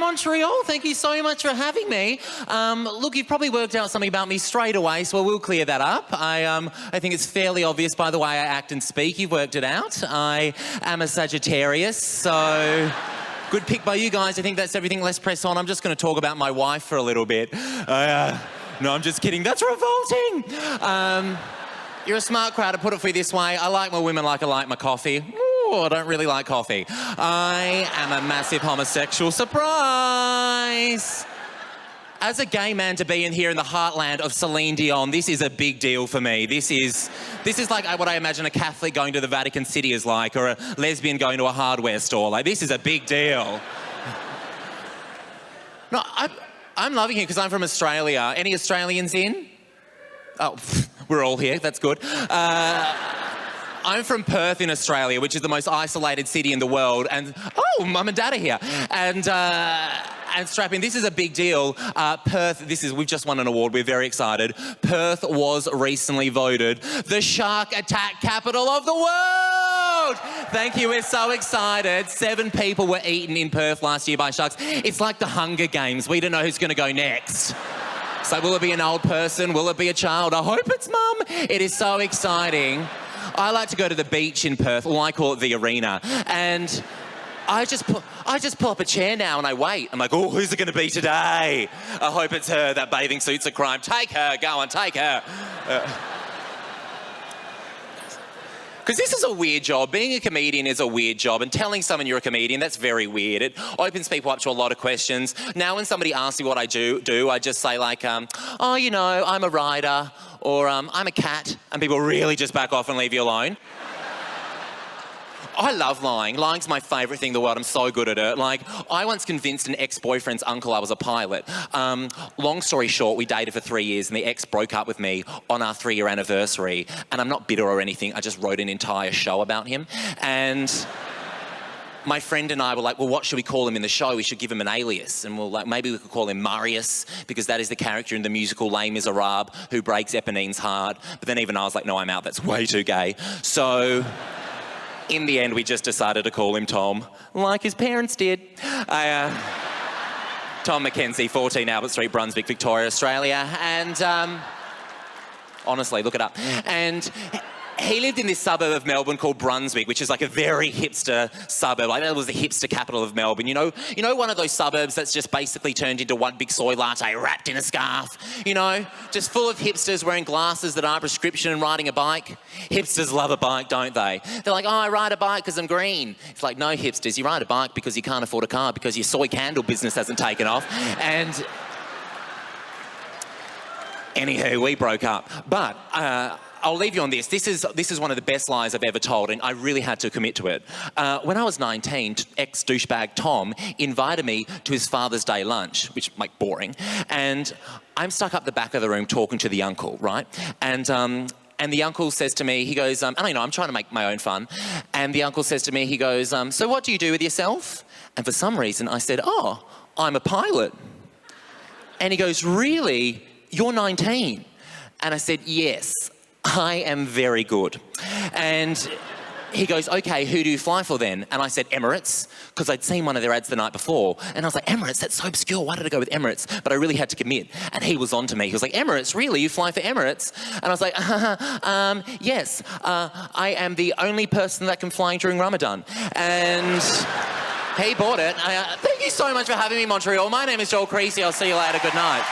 Montreal. Thank you so much for having me. Look, you've probably worked out something about me straight away, so we'll clear that up. I think it's fairly obvious by the way I act and speak. You've worked it out. I am a Sagittarius, so good pick by you guys. I think that's everything. Let's press on. I'm just going to talk about my wife for a little bit. No, I'm just kidding. That's revolting. You're a smart crowd. To put it for you this way, I like my women like I like my coffee. Ooh, I don't really like coffee. I am a massive homosexual. Surprise! As a gay man to be in here in the heartland of Celine Dion, this is a big deal for me. This is like what I imagine a Catholic going to the Vatican City is like, or a lesbian going to a hardware store. Like, this is a big deal. No, I'm loving it because I'm from Australia. Any Australians in? Oh, we're all here. That's good. I'm from Perth in Australia, which is the most isolated city in the world. And, oh, Mum and Dad are here. And strap in, this is a big deal. Perth, we've just won an award. We're very excited. Perth was recently voted the shark attack capital of the world. Thank you, we're so excited. 7 people were eaten in Perth last year by sharks. It's like the Hunger Games. We don't know who's going to go next. So will it be an old person? Will it be a child? I hope it's Mum. It is so exciting. I like to go to the beach in Perth, or I call it the arena, and I just pull up a chair now and I wait. I'm like, oh, who's it going to be today? I hope it's her. That bathing suit's a crime. Take her. Go on, take her. Because this is a weird job. Being a comedian is a weird job, and telling someone you're a comedian, that's very weird. It opens people up to a lot of questions. Now, when somebody asks me what I do, I just say like, oh, you know, I'm a writer, or I'm a cat, and people really just back off and leave you alone. I love lying. Lying's my favourite thing in the world. I'm so good at it. Like, I once convinced an ex-boyfriend's uncle I was a pilot. Long story short, we dated for 3 years and the ex broke up with me on our 3-year anniversary. And I'm not bitter or anything. I just wrote an entire show about him. And my friend and I were like, well, what should we call him in the show? We should give him an alias. And we're like, maybe we could call him Marius, because that is the character in the musical Les Miserables who breaks Eponine's heart. But then even I was like, no, I'm out. That's way too gay. So in the end, we just decided to call him Tom, like his parents did. Tom Mackenzie, 14 Albert Street, Brunswick, Victoria, Australia. And honestly, look it up. And he lived in this suburb of Melbourne called Brunswick, which is like a very hipster suburb. Like, that was the hipster capital of Melbourne. You know one of those suburbs that's just basically turned into one big soy latte wrapped in a scarf? You know, just full of hipsters wearing glasses that aren't prescription and riding a bike. Hipsters love a bike, don't they? They're like, oh, I ride a bike because I'm green. It's like, no, hipsters, you ride a bike because you can't afford a car because your soy candle business hasn't taken off. And anywho, we broke up. But I'll leave you on this. This is one of the best lies I've ever told, and I really had to commit to it. When I was 19, ex-douchebag Tom invited me to his Father's Day lunch, which, like, boring. And I'm stuck up the back of the room talking to the uncle, right? And the uncle says to me, he goes, I don't know, I'm trying to make my own fun. And the uncle says to me, he goes, so what do you do with yourself? And for some reason, I said, oh, I'm a pilot. And he goes, really? You're 19? And I said, yes. I am very good. And he goes, okay, who do you fly for then? And I said, Emirates, because I'd seen one of their ads the night before. And I was like, Emirates, that's so obscure. Why did I go with Emirates? But I really had to commit. And he was on to me. He was like, Emirates, really? You fly for Emirates? And I was like, yes, I am the only person that can fly during Ramadan. And he bought it. Thank you so much for having me, Montreal. My name is Creasey. I'll see you later. Good night.